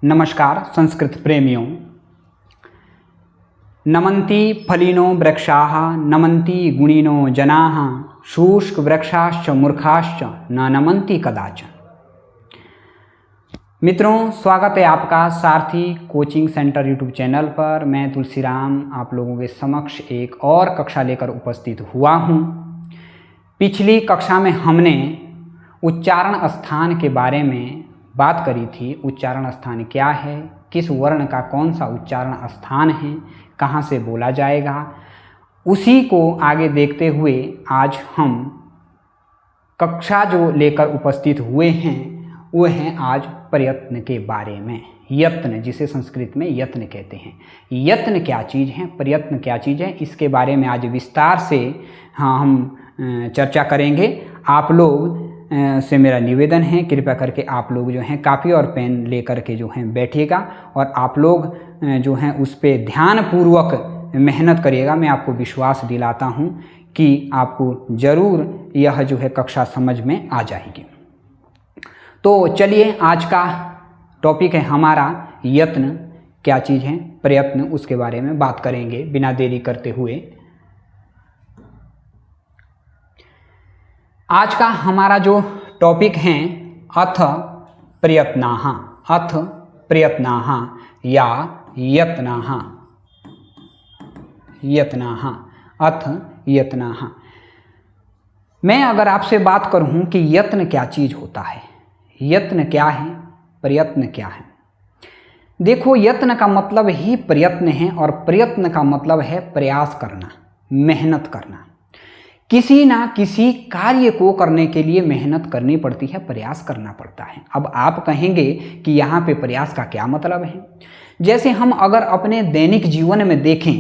नमस्कार संस्कृत प्रेमियों। नमन्ति फलिनो वृक्षाः नमन्ति गुणिनो जनाः शुष्क वृक्षाश्च मूर्खाश्च न नमन्ति कदाचन। मित्रों, स्वागत है आपका सारथी कोचिंग सेंटर यूट्यूब चैनल पर। मैं तुलसीराम आप लोगों के समक्ष एक और कक्षा लेकर उपस्थित हुआ हूँ। पिछली कक्षा में हमने उच्चारण स्थान के बारे में बात करी थी। उच्चारण स्थान क्या है, किस वर्ण का कौन सा उच्चारण स्थान है, कहाँ से बोला जाएगा, उसी को आगे देखते हुए आज हम कक्षा जो लेकर उपस्थित हुए हैं वो हैं आज प्रयत्न के बारे में। यत्न, जिसे संस्कृत में यत्न कहते हैं। यत्न क्या चीज़ है, प्रयत्न क्या चीज़ है, इसके बारे में आज विस्तार से हम चर्चा करेंगे। आप लोग से मेरा निवेदन है, कृपया करके आप लोग जो हैं कापी और पेन लेकर के जो हैं बैठिएगा और आप लोग जो हैं उस पर ध्यानपूर्वक मेहनत करिएगा। मैं आपको विश्वास दिलाता हूं कि आपको ज़रूर यह जो है कक्षा समझ में आ जाएगी। तो चलिए, आज का टॉपिक है हमारा यत्न क्या चीज़ है, प्रयत्न, उसके बारे में बात करेंगे बिना देरी करते हुए। आज का हमारा जो टॉपिक है अथ प्रयत्नाः, अथ प्रयत्नाः या यत्नाः, यत्नाः, अथ यत्नाः। मैं अगर आपसे बात करूं कि यत्न क्या चीज़ होता है, यत्न क्या है, प्रयत्न क्या है। देखो, यत्न का मतलब ही प्रयत्न है और प्रयत्न का मतलब है प्रयास करना, मेहनत करना। किसी ना किसी कार्य को करने के लिए मेहनत करनी पड़ती है, प्रयास करना पड़ता है। अब आप कहेंगे कि यहाँ पे प्रयास का क्या मतलब है। जैसे हम अगर अपने दैनिक जीवन में देखें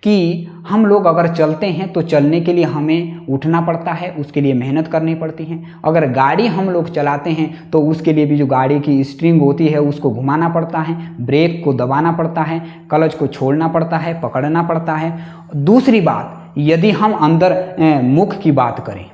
कि हम लोग अगर चलते हैं तो चलने के लिए हमें उठना पड़ता है, उसके लिए मेहनत करनी पड़ती है। अगर गाड़ी हम लोग चलाते हैं तो उसके लिए भी जो गाड़ी की स्टीयरिंग होती है उसको घुमाना पड़ता है, ब्रेक को दबाना पड़ता है, क्लच को छोड़ना पड़ता है, पकड़ना पड़ता है। दूसरी बात, यदि हम अंदर मुख की बात करें,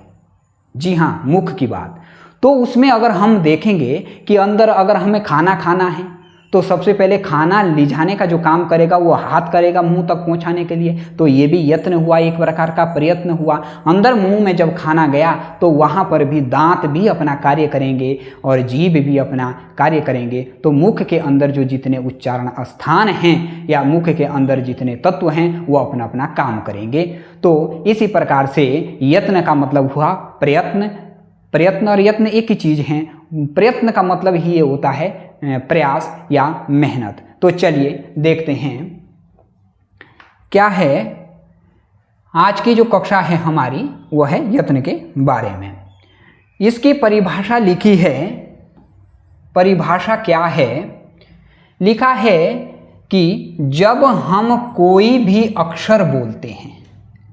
जी हाँ, मुख की बात, तो उसमें अगर हम देखेंगे कि अंदर अगर हमें खाना खाना है तो सबसे पहले खाना ले जाने का जो काम करेगा वो हाथ करेगा मुंह तक पहुंचाने के लिए। तो ये भी यत्न हुआ, एक प्रकार का प्रयत्न हुआ। अंदर मुंह में जब खाना गया तो वहाँ पर भी दांत भी अपना कार्य करेंगे और जीभ भी अपना कार्य करेंगे। तो मुख के अंदर जो जितने उच्चारण स्थान हैं या मुख के अंदर जितने तत्व हैं वो अपना अपना काम करेंगे। तो इसी प्रकार से यत्न का मतलब हुआ प्रयत्न। प्रयत्न और यत्न एक ही चीज़ हैं। प्रयत्न का मतलब ही ये होता है प्रयास या मेहनत। तो चलिए देखते हैं क्या है आज की जो कक्षा है हमारी, वह है यत्न के बारे में। इसकी परिभाषा लिखी है। परिभाषा क्या है? लिखा है कि जब हम कोई भी अक्षर बोलते हैं,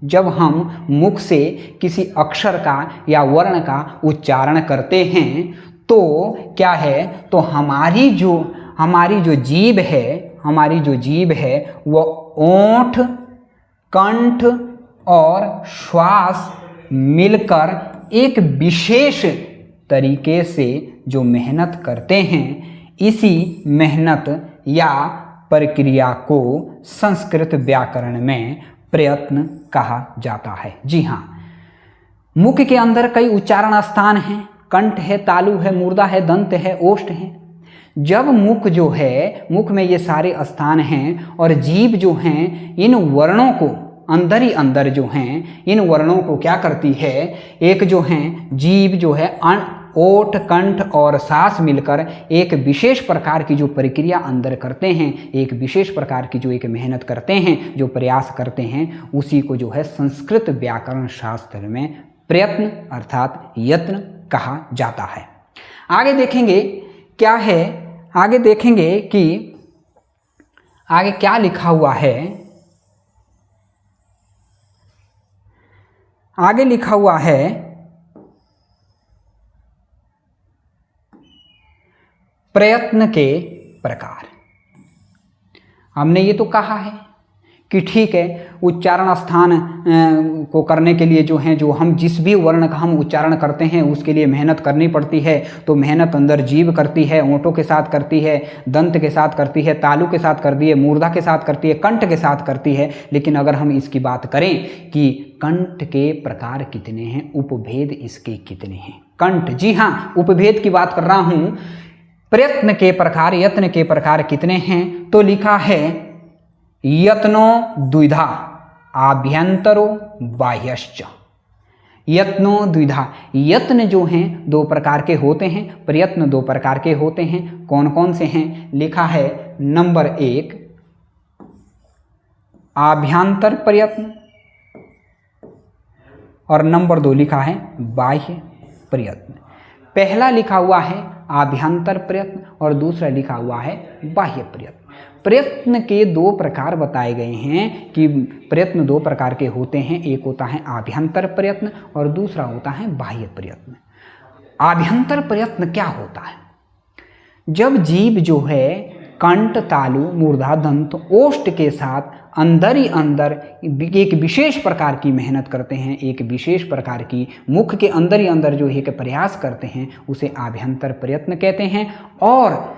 जब हम मुख से किसी अक्षर का या वर्ण का उच्चारण करते हैं तो क्या है, तो हमारी जो जीभ है वो ओंठ, कंठ और श्वास मिलकर एक विशेष तरीके से जो मेहनत करते हैं, इसी मेहनत या प्रक्रिया को संस्कृत व्याकरण में प्रयत्न कहा जाता है। जी हाँ, मुख के अंदर कई उच्चारण स्थान हैं। कंठ है, तालु है, मूर्धा है, दंत है, ओष्ठ है। जब मुख जो है, मुख में ये सारे स्थान हैं और जीभ जो हैं, इन वर्णों को अंदर ही अंदर जो हैं, इन वर्णों को क्या करती है, एक जो हैं जीभ जो है ओठ, कंठ और सांस मिलकर एक विशेष प्रकार की जो प्रक्रिया अंदर करते हैं, एक विशेष प्रकार की जो एक मेहनत करते हैं, जो प्रयास करते हैं, उसी को जो है संस्कृत व्याकरण शास्त्र में प्रयत्न अर्थात यत्न कहा जाता है। आगे देखेंगे क्या है, आगे देखेंगे कि आगे क्या लिखा हुआ है। आगे लिखा हुआ है प्रयत्न के प्रकार। हमने ये तो कहा है कि ठीक है, उच्चारण स्थान को करने के लिए जो है, जो हम जिस भी वर्ण का हम उच्चारण करते हैं उसके लिए मेहनत करनी पड़ती है। तो मेहनत अंदर जीभ करती है, ओंठों के साथ करती है, दंत के साथ करती है, तालु के साथ करती है, मूर्धा के साथ करती है, कंठ के साथ करती है। लेकिन अगर हम इसकी बात करें कि कंठ के प्रकार कितने हैं, उपभेद इसके कितने हैं, कंठ, जी हाँ, उपभेद की बात कर रहा हूँ। प्रयत्न के प्रकार, यत्न के प्रकार कितने हैं, तो लिखा है यत्नो द्विधा आभ्यंतरो बाह्यश्च। यत्नो द्विधा, यत्न जो हैं दो प्रकार के होते हैं, प्रयत्न दो प्रकार के होते हैं। कौन कौन से हैं, लिखा है नंबर 1 आभ्यंतर प्रयत्न और नंबर 2 लिखा है बाह्य प्रयत्न। पहला लिखा हुआ है आभ्यंतर प्रयत्न और दूसरा लिखा हुआ है बाह्य प्रयत्न। प्रयत्न के दो प्रकार बताए गए हैं कि प्रयत्न दो प्रकार के होते हैं, एक होता है आभ्यंतर प्रयत्न और दूसरा होता है बाह्य प्रयत्न। आभ्यंतर प्रयत्न क्या होता है, जब जीभ जो है कंठ, तालु, मूर्धा, दंत, ओष्ठ के साथ अंदर ही अंदर एक विशेष प्रकार की मेहनत करते हैं, एक विशेष प्रकार की मुख के अंदर ही अंदर जो एक प्रयास करते हैं, उसे आभ्यंतर प्रयत्न कहते हैं। और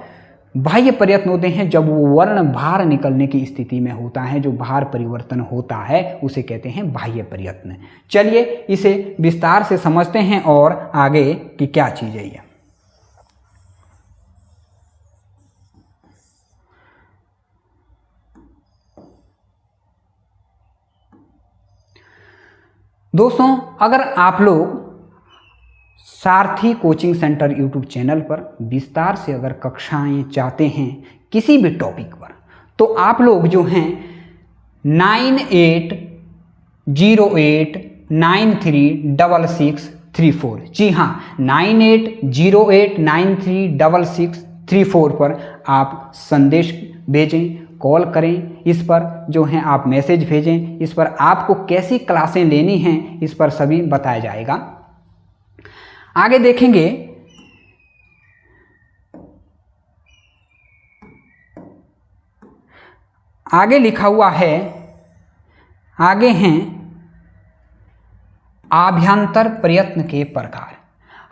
बाह्य प्रयत्न होते हैं जब वो वर्ण बाहर निकलने की स्थिति में होता है, जो बाहर परिवर्तन होता है, उसे कहते हैं बाह्य प्रयत्न। चलिए इसे विस्तार से समझते हैं और आगे की क्या चीज़ है ये। दोस्तों, अगर आप लोग सारथी कोचिंग सेंटर यूट्यूब चैनल पर विस्तार से अगर कक्षाएं चाहते हैं किसी भी टॉपिक पर, तो आप लोग जो हैं 9808936634, जी हाँ 9808936634 पर आप संदेश भेजें, कॉल करें, इस पर जो है आप मैसेज भेजें, इस पर आपको कैसी क्लासें लेनी हैं इस पर सभी बताया जाएगा। आगे देखेंगे आगे लिखा हुआ है, आगे हैं आभ्यंतर प्रयत्न के प्रकार।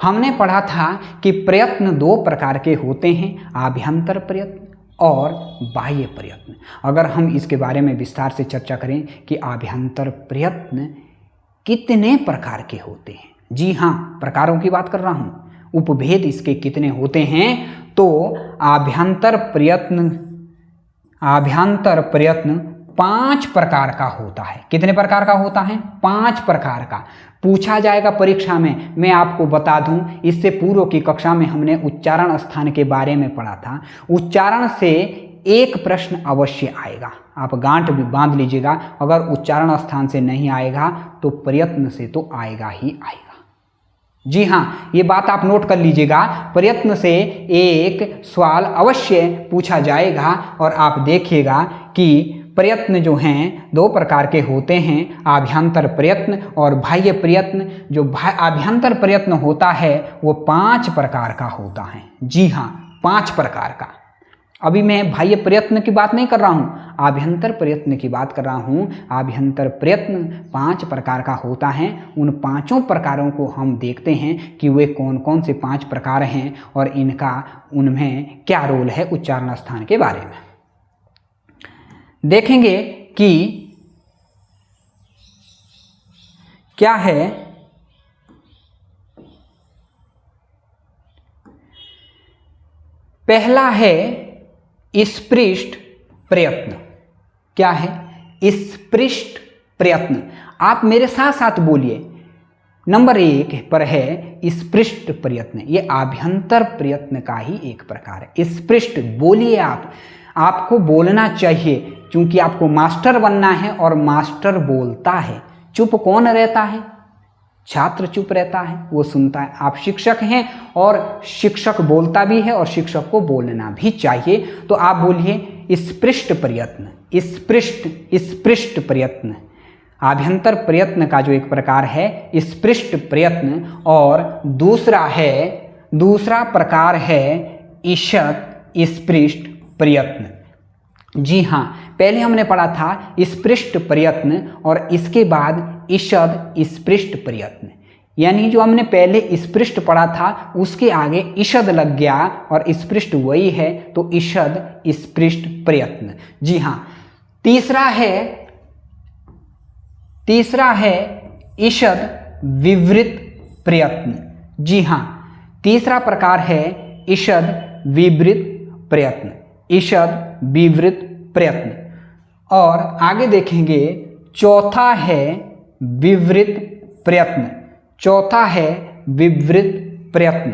हमने पढ़ा था कि प्रयत्न दो प्रकार के होते हैं, आभ्यंतर प्रयत्न और बाह्य प्रयत्न। अगर हम इसके बारे में विस्तार से चर्चा करें कि आभ्यंतर प्रयत्न कितने प्रकार के होते हैं, जी हाँ, प्रकारों की बात कर रहा हूँ, उपभेद इसके कितने होते हैं, तो आभ्यंतर प्रयत्न 5 प्रकार का होता है। कितने प्रकार का होता है, 5 प्रकार का। पूछा जाएगा परीक्षा में। मैं आपको बता दूं, इससे पूर्व की कक्षा में हमने उच्चारण स्थान के बारे में पढ़ा था। उच्चारण से एक प्रश्न अवश्य आएगा, आप गांठ भी बांध लीजिएगा। अगर उच्चारण स्थान से नहीं आएगा तो प्रयत्न से तो आएगा ही आएगा। जी हाँ, ये बात आप नोट कर लीजिएगा, प्रयत्न से एक सवाल अवश्य पूछा जाएगा। और आप देखिएगा कि प्रयत्न जो हैं दो प्रकार के होते हैं, आभ्यंतर प्रयत्न और बाह्य प्रयत्न। जो आभ्यंतर प्रयत्न होता है वो 5 प्रकार का होता है। जी हाँ, 5 प्रकार का। अभी मैं बाह्य प्रयत्न की बात नहीं कर रहा हूँ, आभ्यंतर प्रयत्न की बात कर रहा हूँ। आभ्यंतर प्रयत्न 5 प्रकार का होता है। उन 5 प्रकारों को हम देखते हैं कि वे कौन कौन से 5 प्रकार हैं और इनका उनमें क्या रोल है उच्चारण स्थान के बारे में देखेंगे कि क्या है। पहला है स्पृष्ट प्रयत्न। क्या है? स्पृष्ट प्रयत्न। आप मेरे साथ साथ बोलिए। नंबर 1 पर है स्पृष्ट प्रयत्न। ये आभ्यंतर प्रयत्न का ही एक प्रकार है। स्पृष्ट बोलिए आप, आपको बोलना चाहिए, क्योंकि आपको मास्टर बनना है और मास्टर बोलता है। चुप कौन रहता है? छात्र चुप रहता है, वो सुनता है। आप शिक्षक हैं और शिक्षक बोलता भी है और शिक्षक को बोलना भी चाहिए। तो आप बोलिए स्पृष्ट प्रयत्न। स्पृष्ट प्रयत्न आभ्यंतर प्रयत्न का जो एक प्रकार है स्पृष्ट प्रयत्न। और दूसरा प्रकार है ईषत् स्पृष्ट प्रयत्न। जी हाँ, पहले हमने पढ़ा था स्पृष्ट प्रयत्न और इसके बाद ईषद स्पृष्ट प्रयत्न, यानी जो हमने पहले स्पृष्ट पढ़ा था उसके आगे ईषद लग गया और स्पृष्ट वही है, तो ईषद स्पृष्ट प्रयत्न। जी हाँ, तीसरा है ईषद विवृत प्रयत्न। जी हाँ, तीसरा प्रकार है ईषद विवृत प्रयत्न, ईषद विवृत प्रयत्न। और आगे देखेंगे चौथा है विवृत प्रयत्न, चौथा है विवृत प्रयत्न,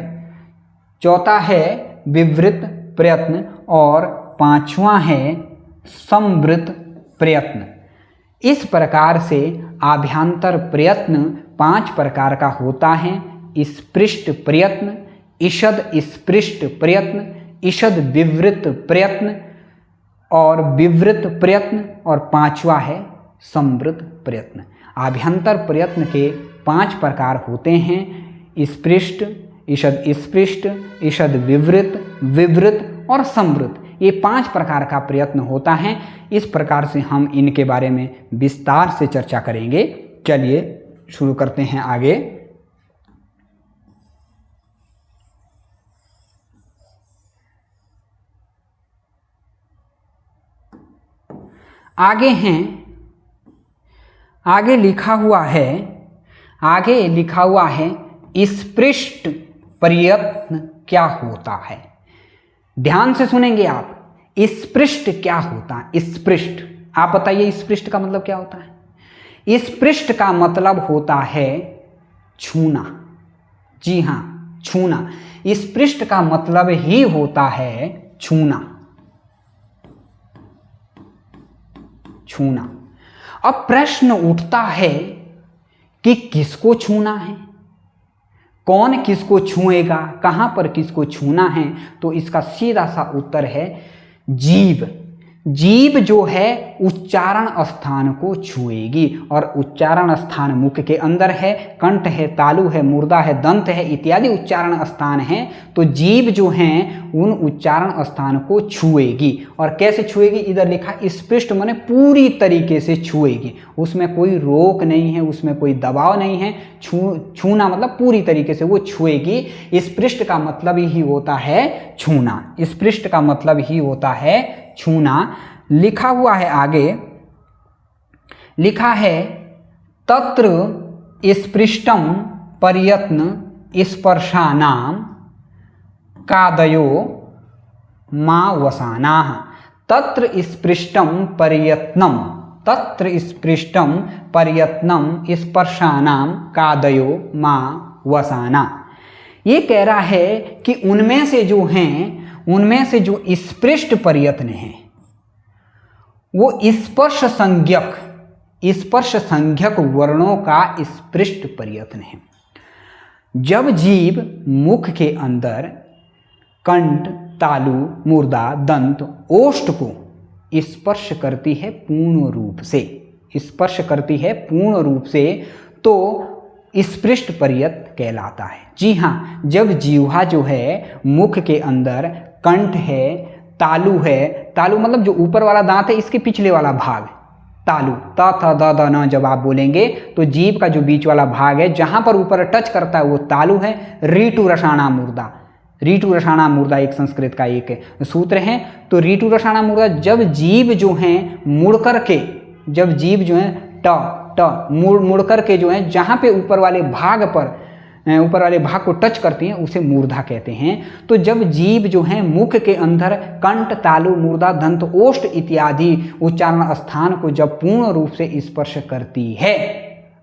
चौथा है विवृत प्रयत्न और पांचवा है संवृत प्रयत्न। इस प्रकार से आभ्यंतर प्रयत्न 5 प्रकार का होता है। स्पृष्ट प्रयत्न, ईषद स्पृष्ट प्रयत्न, ईषद विवृत प्रयत्न और विवृत प्रयत्न और पांचवा है संवृत प्रयत्न। आभ्यंतर प्रयत्न के 5 प्रकार होते हैं, स्पृष्ट, ईषद स्पृष्ट, ईषद विवृत, विवृत और संवृत। ये 5 प्रकार का प्रयत्न होता है। इस प्रकार से हम इनके बारे में विस्तार से चर्चा करेंगे। चलिए शुरू करते हैं आगे। आगे लिखा हुआ है स्पृष्ट प्रयत्न क्या होता है। ध्यान से सुनेंगे आप। स्पृष्ट क्या होता है? स्पृष्ट, आप बताइए स्पृष्ट का मतलब क्या होता है? स्पृष्ट का मतलब होता है छूना। जी हाँ, छूना। स्पृष्ट का मतलब ही होता है छूना, छूना। अब प्रश्न उठता है कि किसको छूना है, कौन किसको छुएगा, कहां पर किसको छूना है? तो इसका सीधा सा उत्तर है जीव। जीव जो है उच्चारण स्थान को छुएगी और उच्चारण स्थान मुख के अंदर है, कंठ है, तालु है, मुर्दा है, दंत है इत्यादि उच्चारण स्थान है। तो जीव जो हैं उन उच्चारण स्थान को छुएगी। और कैसे छुएगी? इधर लिखा स्पृष्ट माने पूरी तरीके से छुएगी, उसमें कोई रोक नहीं है, उसमें कोई दबाव नहीं है। छूना मतलब पूरी तरीके से वो छुएगी। स्पृष्ट का मतलब ही होता है छूना, स्पृष्ट का मतलब ही होता है छूना। लिखा हुआ है आगे, लिखा है तत्र स्पृष्टम प्रयत्न स्पर्शानां कादयो मा वसानाः। तत्र स्पृष्टम प्रयत्नम, तत्र स्पृष्टम प्रयत्नम स्पर्शानां कादयो मा वसाना। ये कह रहा है कि उनमें से जो हैं, उनमें से जो स्पृष्ट प्रयत्न हैं वो स्पर्श संज्ञक वर्णों का स्पृष्ट प्रयत्न है। जब जीव मुख के अंदर कंठ, तालु, मुर्दा, दंत, ओष्ठ को स्पर्श करती है पूर्ण रूप से, स्पर्श करती है पूर्ण रूप से, तो स्पृष्ट प्रयत्न कहलाता है। जी हाँ, जब जीवा जो है मुख के अंदर कंठ है, तालु है, तालु मतलब जो ऊपर वाला दांत है इसके पिछले वाला भाग, तालु, त थ द द न जब आप बोलेंगे तो जीभ का जो बीच वाला भाग है जहां पर ऊपर टच करता है वो तालु है। रीटु रसाणा मुर्दा, रीटु रसाणा मुर्दा एक संस्कृत का एक सूत्र है। तो रीटु रसाणा मुर्दा, जब जीभ जो है मुड़ करके, जब जीभ जो है मुड़ करके जो है जहां पे ऊपर वाले भाग को टच करती हैं उसे मूर्धा कहते हैं। तो जब जीभ जो है मुख के अंदर कंठ, तालु, मुर्दा, दंत, ओष्ठ इत्यादि उच्चारण स्थान को जब पूर्ण रूप से स्पर्श करती है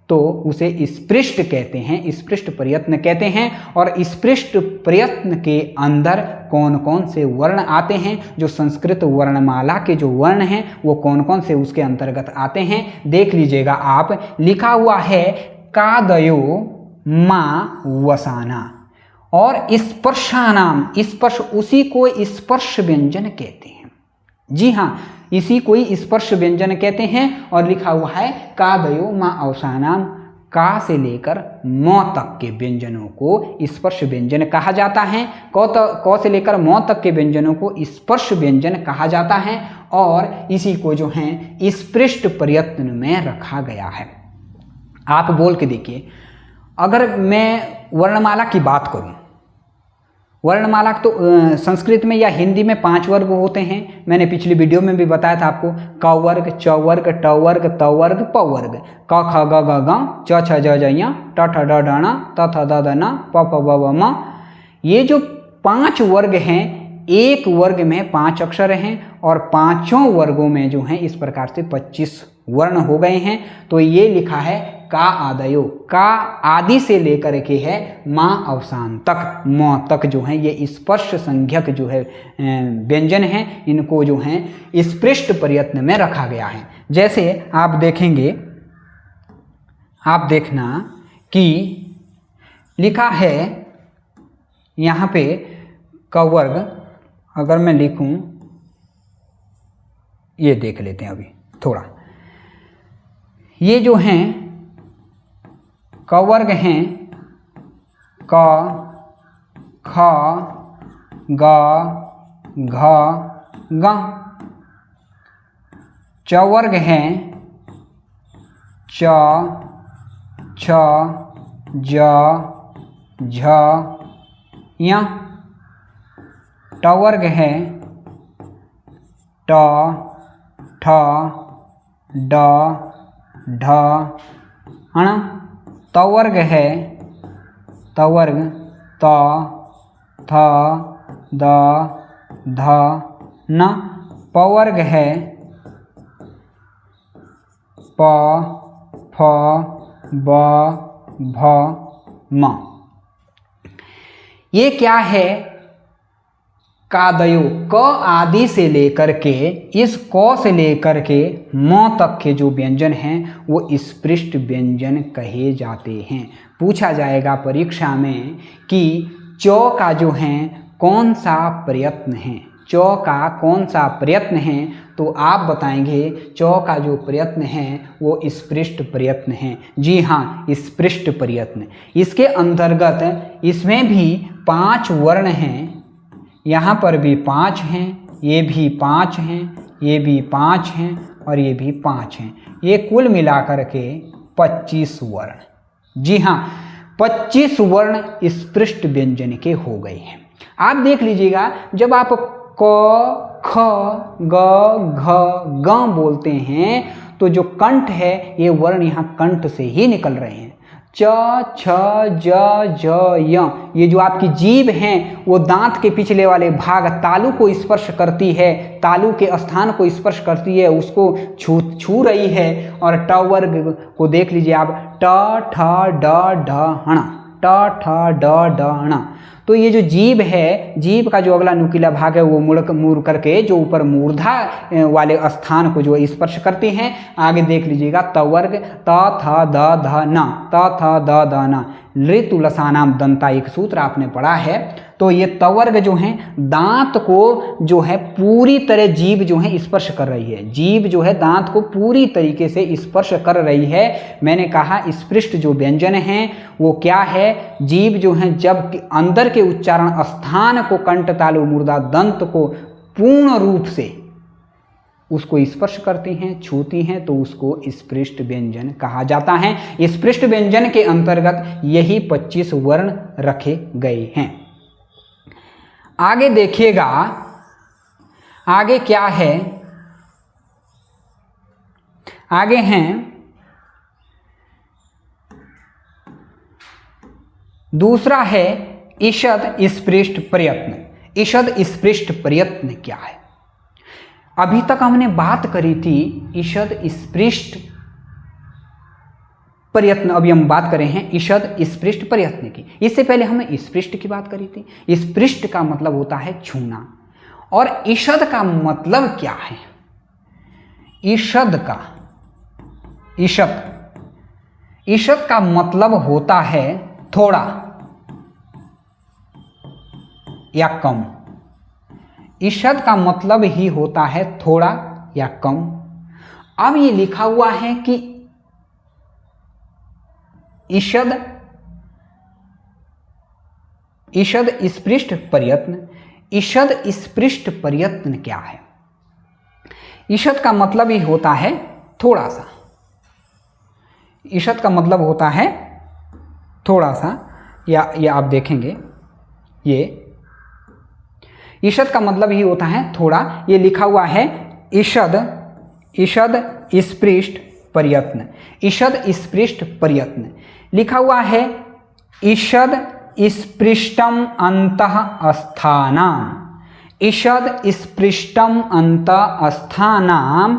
तो उसे स्पृष्ट कहते हैं, स्पृष्ट प्रयत्न कहते हैं। और स्पृष्ट प्रयत्न के अंदर कौन कौन से वर्ण आते हैं, जो संस्कृत वर्णमाला के जो वर्ण हैं वो कौन कौन से उसके अंतर्गत आते हैं, देख लीजिएगा आप। लिखा हुआ है कादयो मा वसाना। और स्पर्शानाम, स्पर्श उसी को स्पर्श व्यंजन कहते हैं। जी हाँ, इसी को स्पर्श व्यंजन कहते हैं। और लिखा हुआ है कादयो मा अवसानाम का से लेकर म तक के व्यंजनों को स्पर्श व्यंजन कहा जाता है। क से लेकर म तक के व्यंजनों को स्पर्श व्यंजन कहा जाता है और इसी को जो है स्पृष्ट प्रयत्न में रखा गया है। आप बोल के देखिए, अगर मैं वर्णमाला की बात करूं, वर्णमाला तो संस्कृत में या हिंदी में 5 वर्ग होते हैं। मैंने पिछली वीडियो में भी बताया था आपको, क वर्ग, च वर्ग, ट वर्ग, त वर्ग, प वर्ग, क ख ग घ ङ, च छ ज ज ञ, ट ठ ड ढ ण, त थ द ध न, प फ ब भ म। ये जो 5 वर्ग हैं, एक वर्ग में 5 अक्षर हैं और पांचों वर्गों में जो हैं इस प्रकार से 25 वर्ण हो गए हैं। तो ये लिखा है का आदयो, का आदि से लेकर के है माँ अवसान तक, म तक जो है ये स्पर्श संज्ञक जो है व्यंजन हैं, इनको जो है स्पृष्ट प्रयत्न में रखा गया है। जैसे आप देखेंगे, आप देखना कि लिखा है यहाँ पे क वर्ग, अगर मैं लिखूं, ये देख लेते हैं अभी थोड़ा, ये जो हैं क वर्ग हैं क, ख, ग, घ, ङ। च वर्ग हैं च, छ, ज, झ, ञ। ट वर्ग है ट, ठ, ड, ढ, ण। त वर्ग है त वर्ग त, थ, द, ध, न। प वर्ग है प, फ, ब, भ, म। ये क्या है? कादयो, क आदि से लेकर के इस क से लेकर के म तक के जो व्यंजन हैं वो स्पृष्ट व्यंजन कहे जाते हैं। पूछा जाएगा परीक्षा में कि च का जो है कौन सा प्रयत्न है, च का कौन सा प्रयत्न है, तो आप बताएंगे च का जो प्रयत्न है वो स्पृष्ट प्रयत्न है। जी हाँ, स्पृष्ट प्रयत्न। इसके अंतर्गत इसमें भी 5 वर्ण हैं, यहाँ पर भी 5 हैं, ये भी 5 हैं, ये भी 5 हैं और ये भी 5 हैं। ये कुल मिलाकर के 25 वर्ण। जी हाँ, 25 वर्ण स्पृष्ट व्यंजन के हो गए हैं। आप देख लीजिएगा, जब आप क, ख, ग, घ, ङ बोलते हैं तो जो कंठ है ये वर्ण यहाँ कंठ से ही निकल रहे हैं। च, छ, ज, झ, य, ये जो आपकी जीभ हैं वो दांत के पिछले वाले भाग तालु को स्पर्श करती है, तालु के स्थान को स्पर्श करती है, उसको छू रही है। और ट वर्ग को देख लीजिए आप, ट, ठ, ड, ढ, ण, ट, ठ, ड, ढ, ण। तो ये जो जीभ है, जीभ का जो अगला नुकीला भाग है वो मुड़ करके जो ऊपर मूर्धा वाले स्थान को जो स्पर्श करते हैं। आगे देख लीजिएगा, त वर्ग त, थ, द, ध, न, त, थ, द, ध, न। ऋतु लसानाम दंता, एक सूत्र आपने पढ़ा है। तो ये त वर्ग जो है दांत को जो है पूरी तरह जीभ जो है स्पर्श कर रही है, जीभ जो है दांत को पूरी तरीके से स्पर्श कर रही है। मैंने कहा स्पृष्ट जो व्यंजन हैं वो क्या है, जीभ जो है जब अंदर के उच्चारण स्थान को कंठ तालु मूर्धा दंत को पूर्ण रूप से उसको स्पर्श करती हैं, छूती हैं, तो उसको स्पृष्ट व्यंजन कहा जाता है। स्पृष्ट व्यंजन के अंतर्गत यही 25 वर्ण रखे गए हैं। आगे देखिएगा, आगे क्या है, आगे हैं दूसरा है ईषद स्पृष्ट प्रयत्न। ईषद स्पृष्ट प्रयत्न क्या है? अभी तक हमने बात करी थी ईषद स्पृष्ट प्रयत्न, अभी हम बात कर रहे हैं ईषद स्पृष्ट प्रयत्न की। इससे पहले हमने स्पृष्ट की बात करी थी। स्पृष्ट का मतलब होता है छूना, और ईषद का मतलब क्या है? ईषद का, ईषद का मतलब होता है थोड़ा या कम। ईषद का मतलब ही होता है थोड़ा या कम। अब ये लिखा हुआ है कि ईषद ईषद स्पृष्ट प्रयत्न। ईषद स्पृष्ट प्रयत्न क्या है? ईषद का मतलब ही होता है थोड़ा सा। ईषद का मतलब होता है थोड़ा सा, या ये आप देखेंगे, ये ईषद का मतलब ही होता है थोड़ा। ये लिखा हुआ है ईषद ईषद स्पृष्ट प्रयत्न। ईषद स्पृष्ट प्रयत्न लिखा हुआ है। ईषद स्पृष्टम अंतः स्थानाम। ईषद स्पृष्टम अंतः स्थानाम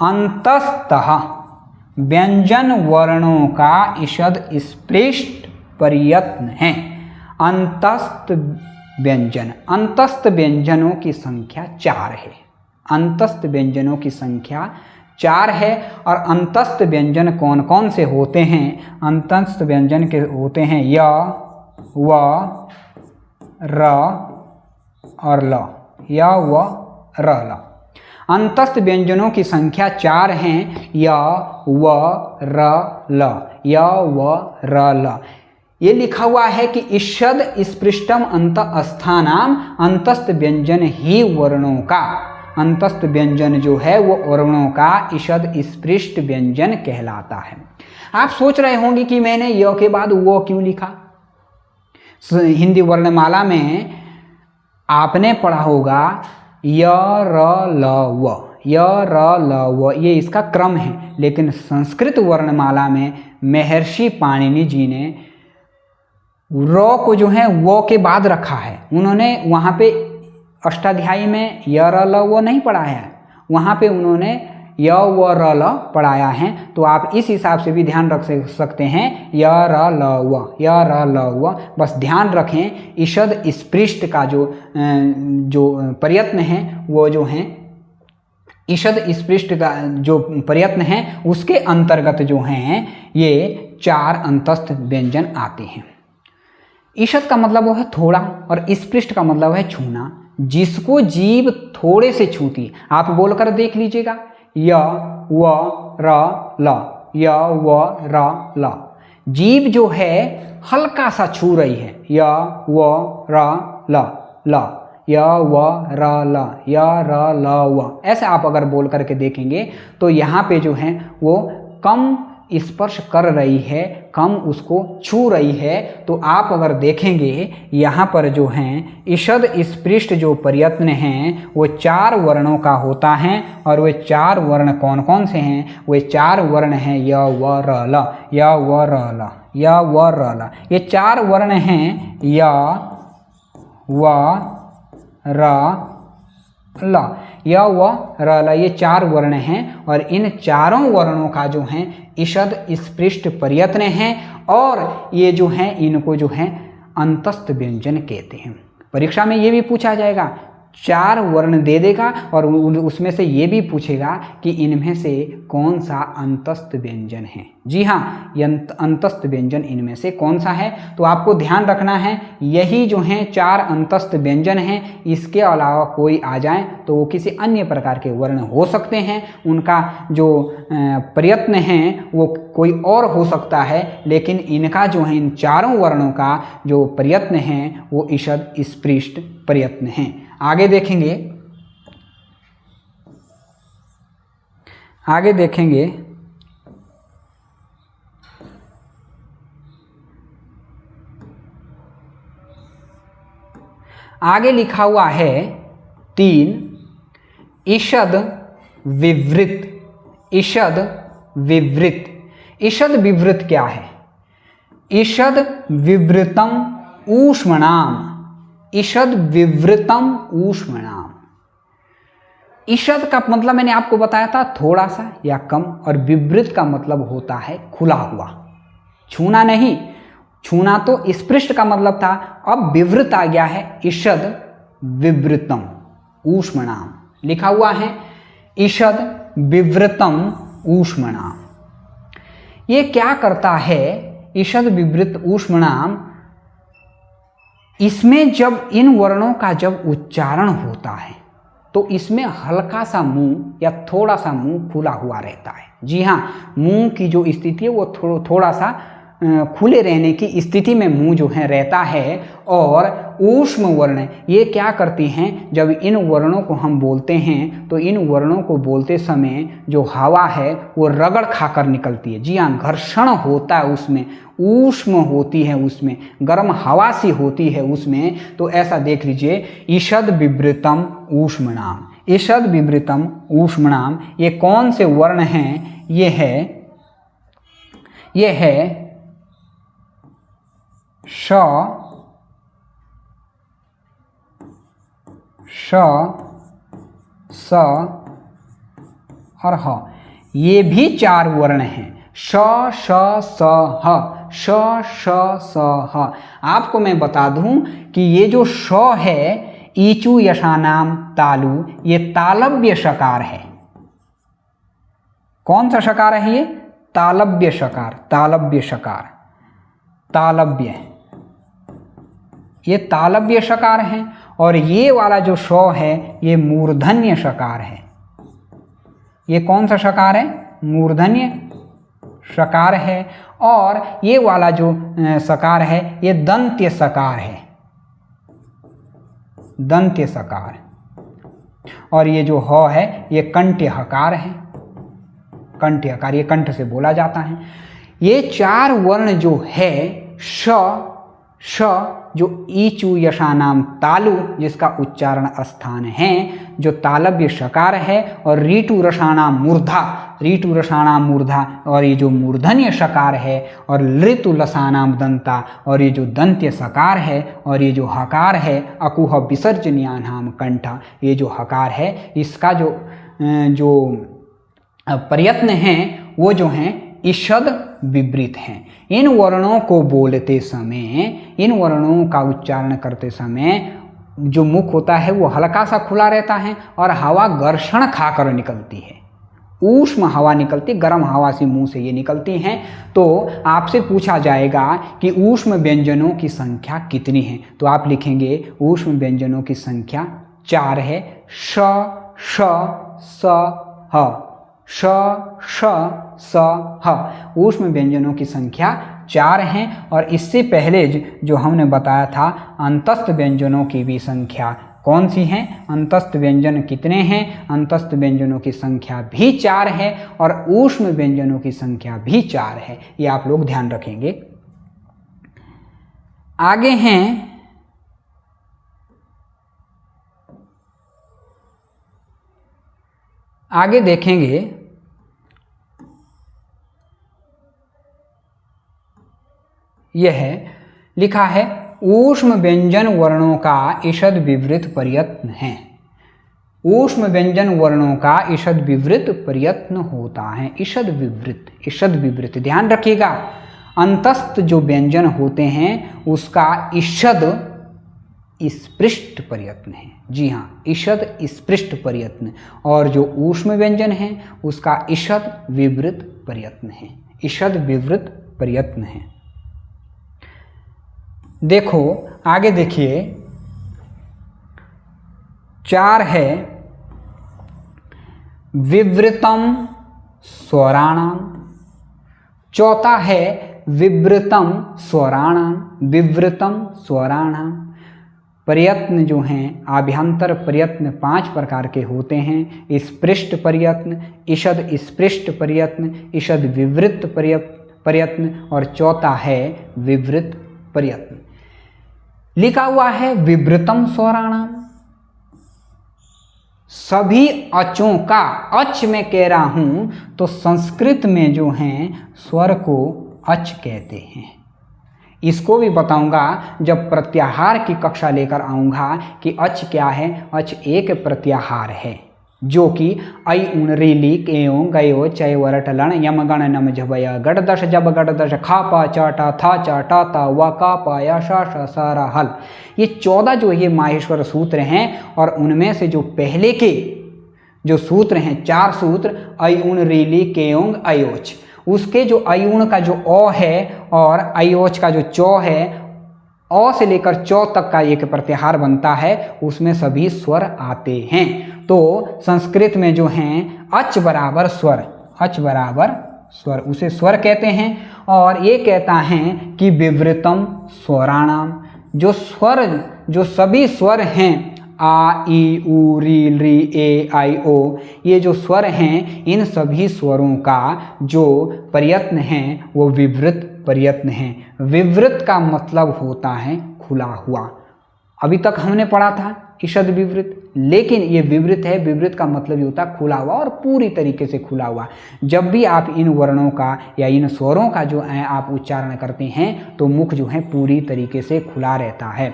अंतस्तः व्यंजन वर्णों का ईषद स्पृष्ट प्रयत्न है। अंतस्थ व्यंजन, अंतस्थ व्यंजनों की संख्या 4 है। अंतस्थ व्यंजनों की संख्या 4 है। और अंतस्थ व्यंजन कौन कौन से होते हैं? अंतस्थ व्यंजन के होते हैं य, व, र और ल। य, व, र, ल। अंतस्थ व्यंजनों की संख्या 4 हैं। य, व, र, ल। य, व, र, ल। ये लिखा हुआ है कि ईषद स्पृष्टम अंतः स्थानाम अंतस्थ व्यंजन ही वर्णों का, अंतस्थ व्यंजन जो है वो वर्णों का ईषद स्पृष्ट व्यंजन कहलाता है। आप सोच रहे होंगे कि मैंने य के बाद वो क्यों लिखा। हिंदी वर्णमाला में आपने पढ़ा होगा य, र, ल, व। य, र, ल, व, ये इसका क्रम है। लेकिन संस्कृत वर्णमाला में महर्षि पाणिनि जी ने र को जो है वो के बाद रखा है। उन्होंने वहाँ पे अष्टाध्यायी में य, र, ल, व नहीं पढ़ाया है, वहाँ पे उन्होंने य, व, र, ल पढ़ाया है। तो आप इस हिसाब से भी ध्यान रख सकते हैं य, र, ल, व, य, र, ल, व। बस ध्यान रखें ईषद स्पृष्ट का जो प्रयत्न है वो जो है ईषद स्पृष्ट का जो प्रयत्न है उसके अंतर्गत जो हैं ये 4 अंतस्थ व्यंजन आते हैं। ईषद का मतलब वो है थोड़ा और स्पृष्ट का मतलब है छूना, जिसको जीभ थोड़े से छूती। आप बोलकर देख लीजिएगा य, व, र, ल। य, व, र, ल। जीभ जो है हल्का सा छू रही है। य, व, र, ल, ल। य, व, र, ल। य, र, ल, व। ऐसे आप अगर बोल करके देखेंगे तो यहाँ पे जो है वो कम स्पर्श कर रही है, कम उसको छू रही है। तो आप अगर देखेंगे यहाँ पर जो हैं ईषद स्पृष्ट जो प्रयत्न हैं वो 4 वर्णों का होता है। और वे 4 वर्ण कौन कौन से हैं? वे 4 वर्ण हैं य, व, र, ल। य, व, र, ल। य, व, र, ल। ये 4 वर्ण हैं य, व, र, ल। य, व, र, ल। ये 4 वर्ण हैं और इन चारों वर्णों का जो है ईषद स्पृष्ट प्रयत्न है। और ये जो हैं इनको जो है अंतस्थ व्यंजन कहते हैं। परीक्षा में ये भी पूछा जाएगा, 4 वर्ण दे देगा और उसमें से ये भी पूछेगा कि इनमें से कौन सा अंतस्थ व्यंजन है। जी हाँ, ये अंतस्थ व्यंजन इनमें से कौन सा है। तो आपको ध्यान रखना है यही जो हैं 4 अंतस्थ व्यंजन हैं। इसके अलावा कोई आ जाए तो वो किसी अन्य प्रकार के वर्ण हो सकते हैं, उनका जो प्रयत्न हैं वो कोई और हो सकता है। लेकिन इनका जो है इन चारों वर्णों का जो प्रयत्न हैं वो ईषद स्पृष्ट प्रयत्न हैं। आगे देखेंगे आगे लिखा हुआ है 3 ईषद विवृत। ईषद विवृत। ईषद विवृत क्या है? ईषद विवृतम ऊष्मणाम। ईषद विवृतम ऊष्मणाम। ईषद का मतलब मैंने आपको बताया था थोड़ा सा या कम, और विवृत का मतलब होता है खुला हुआ, छूना नहीं। छूना तो स्पृष्ट का मतलब था, अब विवृत आ गया है। ईषद विवृतम ऊष्मणाम लिखा हुआ है, ईषद विवृतम ऊष्मणाम। ये क्या करता है ईषद विवृत ऊष्मणाम? इसमें जब इन वर्णों का जब उच्चारण होता है तो इसमें हल्का सा मुंह या थोड़ा सा मुंह खुला हुआ रहता है। जी हाँ, मुंह की जो स्थिति है वो थोड़ा सा खुले रहने की स्थिति में मुंह जो है रहता है। और ऊष्म वर्ण ये क्या करती हैं, जब इन वर्णों को हम बोलते हैं तो इन वर्णों को बोलते समय जो हवा है वो रगड़ खाकर निकलती है। जी हाँ, घर्षण होता है उसमें, ऊष्म होती है उसमें, गर्म हवा सी होती है उसमें। तो ऐसा देख लीजिए, ईषद विवृतम ऊष्मणाम, ईषद विवृतम ऊष्मणाम, ये कौन से वर्ण हैं? ये है श, स और ह। ये भी 4 वर्ण हैं, श, श, स, ह, श, श, स, ह। आपको मैं बता दूं कि ये जो श है, ईचु यशानाम तालु, ये तालव्य शकार है। कौन सा शकार है ये? तालव्य शकार, तालव्य शकार, तालव्य, ये तालव्य शकार है। और ये वाला जो श है ये मूर्धन्य शकार है। ये कौन सा शकार है? मूर्धन्य शकार है। और ये वाला जो सकार है ये दंत्य सकार है, दंत्य सकार। और ये जो ह है ये कंठ्य हकार है, कंठ्य हकार, ये कंठ से बोला जाता है। ये 4 वर्ण जो है, श, जो ईचु यशानाम तालु, जिसका उच्चारण स्थान है, जो तालव्य शकार है, और रीटु रसानाम मूर्धा, रीटु रसानाम मूर्धा, और ये जो मूर्धन्य शकार है, और लृतु लसानाम दंता, और ये जो दंत्य सकार है, और ये जो हकार है अकुह विसर्जनीयानाम कंठा, ये जो हकार है इसका जो प्रयत्न हैं वो जो हैं ईषद विवृत हैं। इन वर्णों को बोलते समय, इन वर्णों का उच्चारण करते समय जो मुख होता है वो हल्का सा खुला रहता है और हवा घर्षण खाकर निकलती है, ऊष्म हवा निकलती, गर्म हवा से मुंह से ये निकलती हैं। तो आपसे पूछा जाएगा कि ऊष्म व्यंजनों की संख्या कितनी है, तो आप लिखेंगे ऊष्म व्यंजनों की संख्या 4 है। श, श, स, ह, श, श, स, ह। ऊष्म व्यंजनों की संख्या 4 हैं। और इससे पहले जो हमने बताया था अंतस्थ व्यंजनों की भी संख्या कौन सी है? अंतस्थ व्यंजन कितने हैं? अंतस्थ व्यंजनों की संख्या भी 4 है और ऊष्म व्यंजनों की संख्या भी 4 है। ये आप लोग ध्यान रखेंगे। आगे हैं आगे देखेंगे यह लिखा है ऊष्म व्यंजन वर्णों का ईषद विवृत प्रयत्न है। ऊष्म व्यंजन वर्णों का ईषद विवृत प्रयत्न होता है। ईषद विवृत, ईषद विवृत ध्यान रखिएगा। अंतस्थ जो व्यंजन होते हैं उसका ईषद स्पृष्ट प्रयत्न है। जी हाँ, ईषद स्पृष्ट प्रयत्न। और जो ऊष्म व्यंजन है उसका ईषद विवृत प्रयत्न है, ईषद विवृत प्रयत्न है। देखो आगे देखिए, 4 है विवृतम स्वराणाम, चौथा है विवृतम स्वराणाम, विवृतम स्वराणाम। प्रयत्न जो हैं आभ्यंतर प्रयत्न 5 प्रकार के होते हैं। स्पृष्ट प्रयत्न, ईषद स्पृष्ट प्रयत्न, ईषद विवृत प्रयत्न और चौथा है विवृत प्रयत्न। लिखा हुआ है विवृतम स्वराणाम, सभी अचों का, अच में कह रहा हूं तो संस्कृत में जो हैं स्वर को अच कहते हैं। इसको भी बताऊंगा जब प्रत्याहार की कक्षा लेकर आऊंगा कि अच क्या है। अच एक प्रत्याहार है जो कि ऐ उन री ली केओ गयो चय वरट लण यम गण नम झबय गट दश जब गट दश खा पा चाटा था चाटा ता व का पाया शा श सारा हल। ये 14 जो ये माहेश्वर सूत्र हैं और उनमें से जो पहले के जो सूत्र हैं 4 सूत्र ऐ उन री ली केओंग अयोच, उसके जो अयुण का जो अ है और अयोच का जो चौ है, अ से लेकर चौ तक का एक प्रत्याहार बनता है, उसमें सभी स्वर आते हैं। तो संस्कृत में जो हैं अच बराबर स्वर, अच बराबर स्वर, उसे स्वर कहते हैं। और ये कहता है कि विवृतम स्वराणाम, जो स्वर, जो सभी स्वर हैं, आ ई उ री री ए आई ओ, ये जो स्वर हैं, इन सभी स्वरों का जो प्रयत्न है वो विवृत प्रयत्न है। विवृत का मतलब होता है खुला हुआ। अभी तक हमने पढ़ा था ईषद विवृत, लेकिन ये विवृत है। विवृत का मतलब ये होता है खुला हुआ और पूरी तरीके से खुला हुआ। जब भी आप इन वर्णों का या इन स्वरों का जो है आप उच्चारण करते हैं तो मुख जो है पूरी तरीके से खुला रहता है।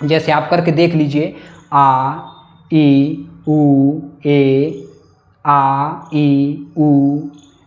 जैसे आप करके देख लीजिए, आ ई उ ए, आ ई उ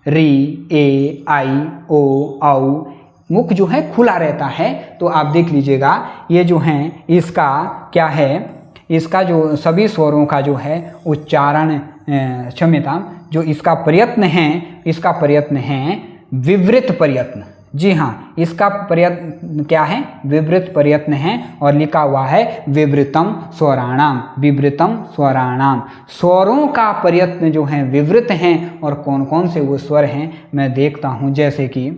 री ए आई ओ औ, मुख जो है खुला रहता है। तो आप देख लीजिएगा ये जो हैं इसका क्या है, इसका जो सभी स्वरों का जो है उच्चारण, क्षम्यता, जो इसका प्रयत्न है, इसका प्रयत्न है विवृत प्रयत्न। जी हाँ, इसका प्रयत्न क्या है, विवृत प्रयत्न है। और लिखा हुआ है विवृतम स्वराणाम, विवृतम स्वराणाम। स्वरों का प्रयत्न जो है विवृत हैं। और कौन कौन से वो स्वर हैं मैं देखता हूँ, जैसे कि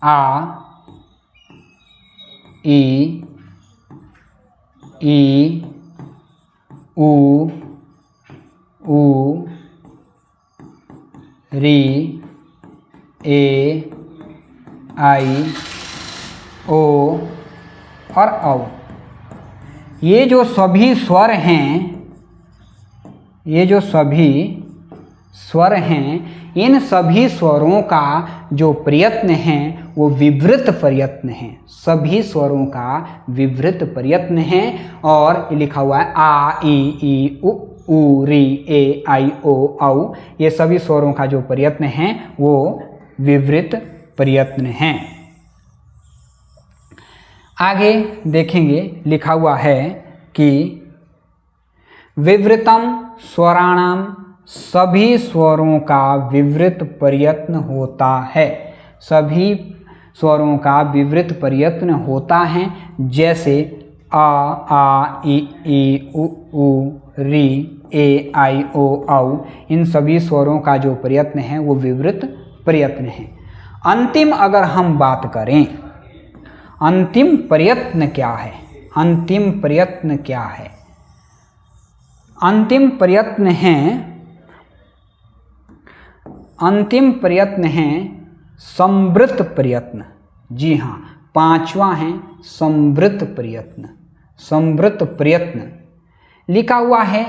आ ई उ री ए आई ओ और औ। ये जो सभी स्वर हैं, ये जो सभी स्वर हैं, इन सभी स्वरों का जो प्रयत्न है वो विवृत प्रयत्न है। सभी स्वरों का विवृत प्रयत्न है। और लिखा हुआ है आ ई उ री ए आई ओ औ, ये सभी स्वरों का जो प्रयत्न है वो विवृत प्रयत्न है। आगे देखेंगे, लिखा हुआ है कि विवृतम स्वराणाम, सभी स्वरों का विवृत प्रयत्न होता है। सभी स्वरों का विवृत प्रयत्न होता है। जैसे आ ई उ री ए आई ओ औ, इन सभी स्वरों का जो प्रयत्न है वो विवृत प्रयत्न है। अंतिम अगर हम बात करें, अंतिम प्रयत्न क्या है, अंतिम प्रयत्न क्या है, अंतिम प्रयत्न है, अंतिम प्रयत्न है संवृत प्रयत्न। जी हाँ, पांचवा है संवृत प्रयत्न। संवृत प्रयत्न लिखा हुआ है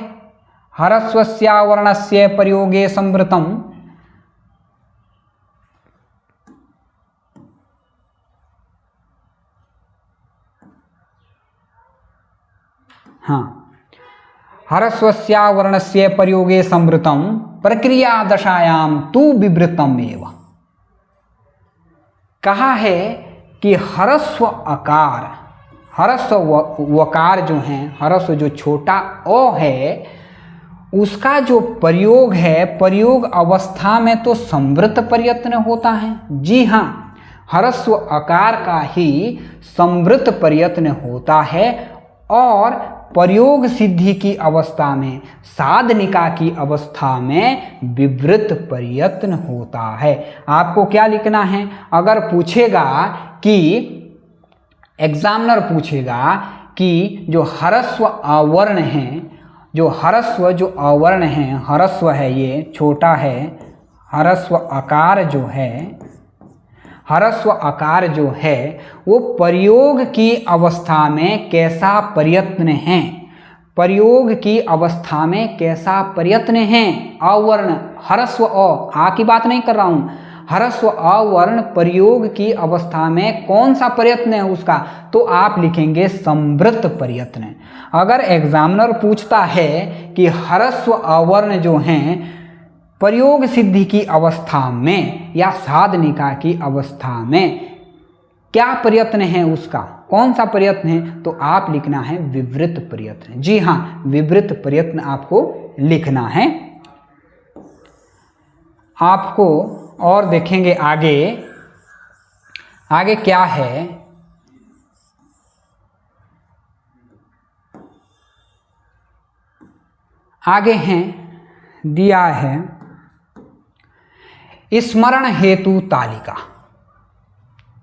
हरस्वस्यावर्णस्य प्रयोगे संवृतम। हाँ, हरस्वस्यावर्णस्य प्रयोगे संवृतम प्रक्रिया दशायाम तु विवृतम एव। कहा है कि हरस्व आकार, हरस्व वकार जो हैं, हरस्व जो छोटा अ है, उसका जो प्रयोग है, प्रयोग अवस्था में तो संवृत प्रयत्न होता है। जी हाँ, हरस्व आकार का ही संवृत प्रयत्न होता है। और प्रयोग सिद्धि की अवस्था में, साधनिका की अवस्था में विवृत प्रयत्न होता है। आपको क्या लिखना है, अगर पूछेगा कि एग्जामिनर पूछेगा कि जो ह्रस्व आवर्ण है, जो ह्रस्व जो आवर्ण है, ह्रस्व है ये छोटा है, ह्रस्व आकार जो है, ह्रस्व आकार जो है वो प्रयोग की अवस्था में कैसा प्रयत्न है, प्रयोग की अवस्था में कैसा प्रयत्न है। अवर्ण ह्रस्व आ की बात नहीं कर रहा हूँ, ह्रस्व अवर्ण प्रयोग की अवस्था में कौन सा प्रयत्न है उसका, तो आप लिखेंगे संवृत प्रयत्न। अगर एग्जामिनर पूछता है कि ह्रस्व अवर्ण जो हैं प्रयोग सिद्धि की अवस्था में या साधनिका की अवस्था में क्या प्रयत्न है उसका, कौन सा प्रयत्न है, तो आप लिखना है विवृत प्रयत्न। जी हाँ, विवृत प्रयत्न आपको लिखना है। आपको और देखेंगे आगे, आगे क्या है, आगे हैं दिया है स्मरण हेतु तालिका।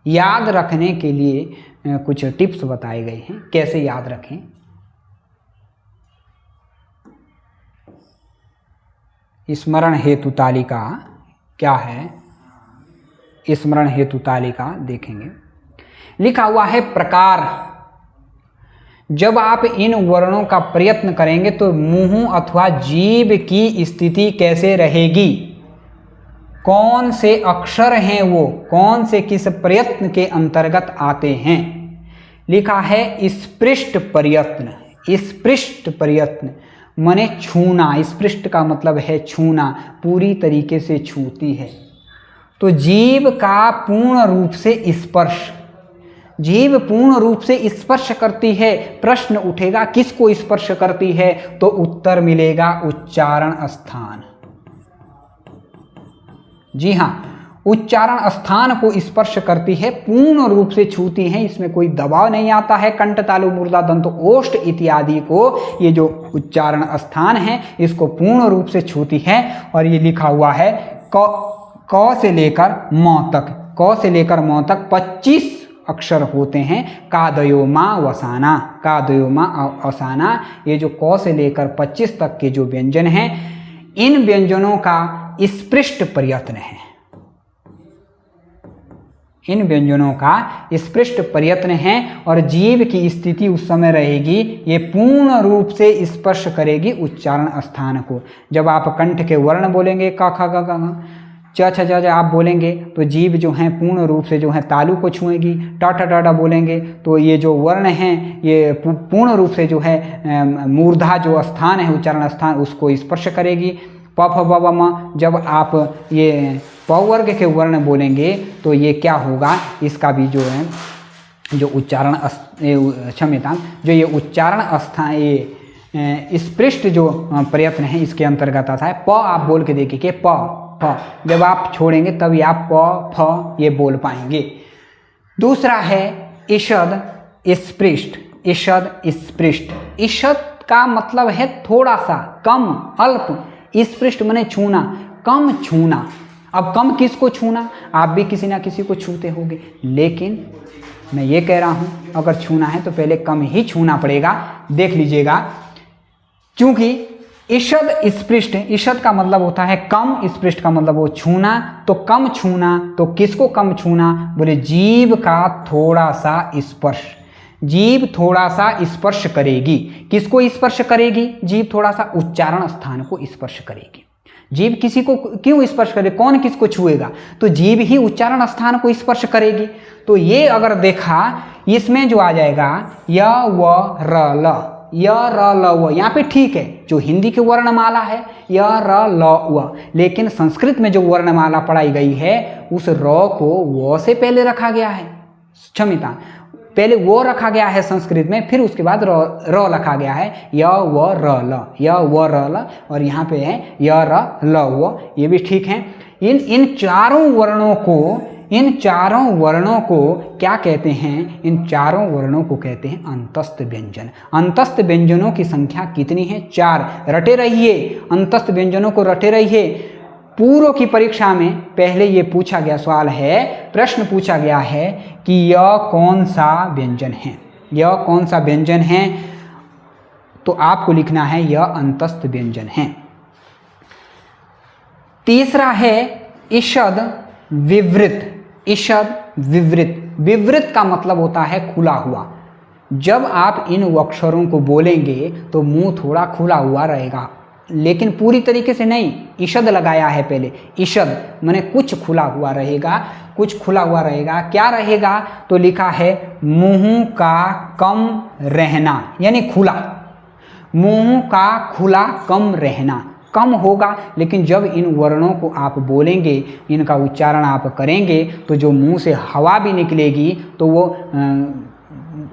याद रखने के लिए कुछ टिप्स बताए गए हैं, कैसे याद रखें। स्मरण हेतु तालिका क्या है? स्मरण हेतु तालिका देखेंगे, लिखा हुआ है प्रकार। जब आप इन वर्णों का प्रयत्न करेंगे तो मुंह अथवा जीभ की स्थिति कैसे रहेगी, कौन से अक्षर हैं वो, कौन से किस प्रयत्न के अंतर्गत आते हैं। लिखा है स्पृष्ट प्रयत्न। स्पृष्ट प्रयत्न माने छूना। स्पृष्ट का मतलब है छूना, पूरी तरीके से छूती है। तो जीभ का पूर्ण रूप से स्पर्श, जीभ पूर्ण रूप से स्पर्श करती है। प्रश्न उठेगा किसको स्पर्श करती है, तो उत्तर मिलेगा उच्चारण स्थान। जी हाँ, उच्चारण स्थान को स्पर्श करती है, पूर्ण रूप से छूती है। इसमें कोई दबाव नहीं आता है। कंठ, तालु, मूर्धा, दंत, ओष्ठ इत्यादि को, ये जो उच्चारण स्थान है इसको पूर्ण रूप से छूती है। और ये लिखा हुआ है क से लेकर म तक, क से लेकर म तक 25 अक्षर होते हैं। कादयो मा वसाना, कादयो मा वसाना, ये जो क से लेकर 25 तक के जो व्यंजन हैं, इन व्यंजनों का स्पृष्ट प्रयत्न है। इन व्यंजनों का स्पृष्ट प्रयत्न है और जीभ की स्थिति उस समय रहेगी, ये पूर्ण रूप से स्पर्श करेगी उच्चारण स्थान को। जब आप कंठ के वर्ण बोलेंगे क ख ग घ च छ ज आप बोलेंगे तो जीभ जो है पूर्ण रूप से जो है तालु को छुएगी। ट ठ ड बोलेंगे तो ये जो वर्ण हैं ये पूर्ण रूप से जो है मूर्धा जो स्थान है, उच्चारण स्थान, उसको स्पर्श करेगी। प फ ब म जब आप ये प वर्ग के वर्ण बोलेंगे तो ये क्या होगा, इसका भी जो है जो उच्चारण क्षम्यता जो ये उच्चारण स्थान, ये स्पृष्ट जो प्रयत्न है इसके अंतर्गत आता है। प आप बोल के देखिए कि प फ, जब आप छोड़ेंगे तभी आप प फ ये बोल पाएंगे। दूसरा है ईषद स्पृष्ट। ईषद स्पृष्ट, ईषद का मतलब है थोड़ा सा, कम, अल्प। स्पृष्ट माने छूना, कम छूना। अब कम किसको छूना, आप भी किसी ना किसी को छूते होंगे, लेकिन मैं ये कह रहा हूँ अगर छूना है तो पहले कम ही छूना पड़ेगा। देख लीजिएगा, क्योंकि ईषद स्पृष्ट, ईषद का मतलब होता है कम, स्पृष्ट का मतलब वो छूना। तो कम छूना, तो किसको कम छूना, बोले जीभ का थोड़ा सा स्पर्श। जीभ थोड़ा सा स्पर्श करेगी। किसको स्पर्श करेगी, जीभ थोड़ा सा उच्चारण स्थान को स्पर्श करेगी। जीभ किसी को क्यों स्पर्श करे, कौन किसको छुएगा, तो जीभ ही उच्चारण स्थान को स्पर्श करेगी। तो ये अगर देखा, इसमें जो आ जाएगा य व र ल, य र ल व, यहाँ पे ठीक है जो हिंदी की वर्णमाला है य र ल व, लेकिन संस्कृत में जो वर्णमाला पढ़ाई गई है उस र को व से पहले रखा गया है। क्षम्यता, पहले वो रखा गया है संस्कृत में, फिर उसके बाद र रखा गया है, य व र ल, य व र ल, और यहाँ पे है य र ल व, ये भी ठीक है। इन चारों वर्णों को क्या कहते हैं, इन चारों वर्णों को कहते हैं अंतस्थ व्यंजन। अंतस्थ व्यंजनों की संख्या कितनी है, 4। रटे रहिए, अंतस्थ व्यंजनों को रटे रहिए। पूर्व की परीक्षा में पहले ये पूछा गया सवाल है, प्रश्न पूछा गया है कि यह कौन सा व्यंजन है, यह कौन सा व्यंजन है, तो आपको लिखना है यह अंतस्थ व्यंजन है। तीसरा है ईषद विवृत। ईषद विवृत, विवृत का मतलब होता है खुला हुआ। जब आप इन अक्षरों को बोलेंगे तो मुंह थोड़ा खुला हुआ रहेगा, लेकिन पूरी तरीके से नहीं। ईषद लगाया है पहले, ईषद माने कुछ खुला हुआ रहेगा, कुछ खुला हुआ रहेगा। क्या रहेगा, तो लिखा है मुंह का कम रहना, यानी खुला, मुंह का खुला कम रहना, कम होगा। लेकिन जब इन वर्णों को आप बोलेंगे, इनका उच्चारण आप करेंगे, तो जो मुंह से हवा भी निकलेगी तो वो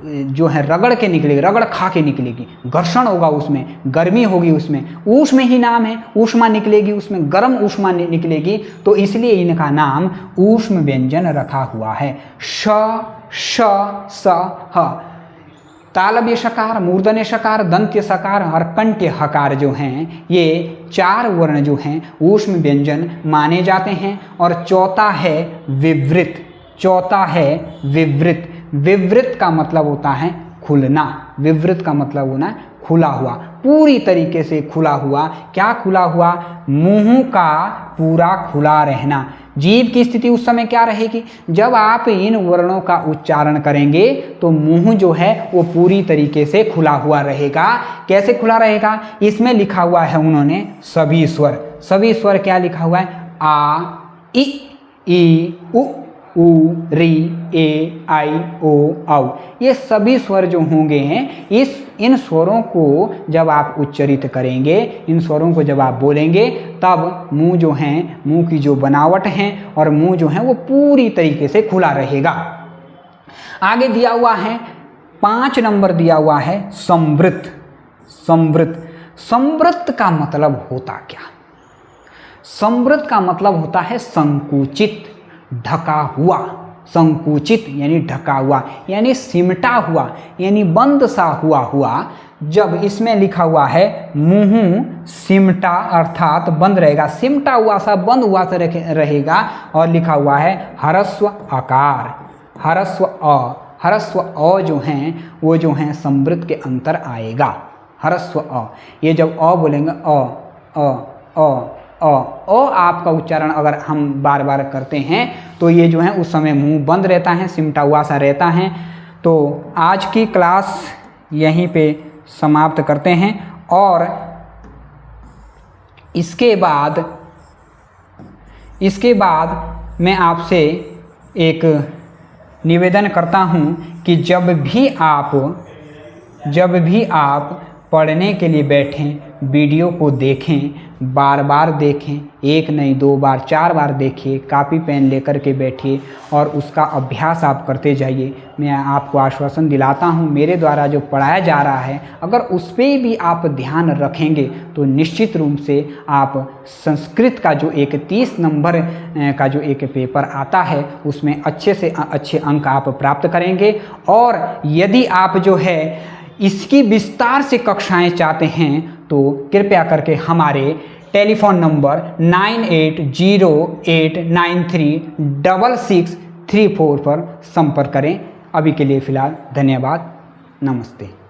जो है रगड़ के निकलेगी, रगड़ खा के निकलेगी, घर्षण होगा उसमें, गर्मी होगी उसमें। ऊष्म ही नाम है, ऊष्मा निकलेगी उसमें, गर्म ऊष्मा निकलेगी, तो इसलिए इनका नाम ऊष्म व्यंजन रखा हुआ है। श, श, स, ह। तालव्य शकार, मूर्धन्य शकार, दंत्य शकार और कंठ्य हकार जो हैं, ये 4 वर्ण जो हैं ऊष्म व्यंजन माने जाते हैं। और चौथा है विवृत। चौथा है विवृत। विवृत का मतलब होता है खुलना। विवृत का मतलब होना है खुला हुआ, पूरी तरीके से खुला हुआ। क्या खुला हुआ? मुंह का पूरा खुला रहना। जीभ की स्थिति उस समय क्या रहेगी? जब आप इन वर्णों का उच्चारण करेंगे तो मुंह जो है वो पूरी तरीके से खुला हुआ रहेगा। कैसे खुला रहेगा? इसमें लिखा हुआ है उन्होंने सभी स्वर। सभी स्वर क्या लिखा हुआ है? आ, इ, ई, उ, री, ए, आई, ओ, औ। ये सभी स्वर जो होंगे हैं, इन स्वरों को जब आप उच्चरित करेंगे, इन स्वरों को जब आप बोलेंगे, तब मुंह जो हैं, मुंह की जो बनावट है और मुंह जो है वो पूरी तरीके से खुला रहेगा। आगे दिया हुआ है 5 नंबर दिया हुआ है संवृत। संवृत, संवृत का मतलब होता क्या? संवृत का मतलब होता है संकुचित, ढका हुआ। संकुचित यानी ढका हुआ, यानी सिमटा हुआ, यानी बंद सा हुआ। जब इसमें लिखा हुआ है मुंह सिमटा अर्थात बंद रहेगा, सिमटा हुआ सा, बंद हुआ सा रहेगा। और लिखा हुआ है ह्रस्व आकार, ह्रस्व अ। ह्रस्व अ जो हैं वो जो हैं संवृत के अंतर आएगा। ह्रस्व अ, ये जब अ बोलेंगे अ आपका उच्चारण अगर हम बार बार करते हैं तो ये जो है उस समय मुंह बंद रहता है, सिमटा हुआ सा रहता है। तो आज की क्लास यहीं पे समाप्त करते हैं और इसके बाद मैं आपसे एक निवेदन करता हूँ कि जब भी आप पढ़ने के लिए बैठें, वीडियो को देखें, बार बार देखें, 1 नहीं 2 बार 4 बार देखिए, कापी पेन लेकर के बैठिए और उसका अभ्यास आप करते जाइए। मैं आपको आश्वासन दिलाता हूँ, मेरे द्वारा जो पढ़ाया जा रहा है, अगर उस पर भी आप ध्यान रखेंगे तो निश्चित रूप से आप संस्कृत का जो एक 30 नंबर का जो एक पेपर आता है उसमें अच्छे से अच्छे अंक आप प्राप्त करेंगे। और यदि आप जो है इसकी विस्तार से कक्षाएं चाहते हैं तो कृपया करके हमारे टेलीफोन नंबर 9808936634 पर संपर्क करें। अभी के लिए फ़िलहाल धन्यवाद, नमस्ते।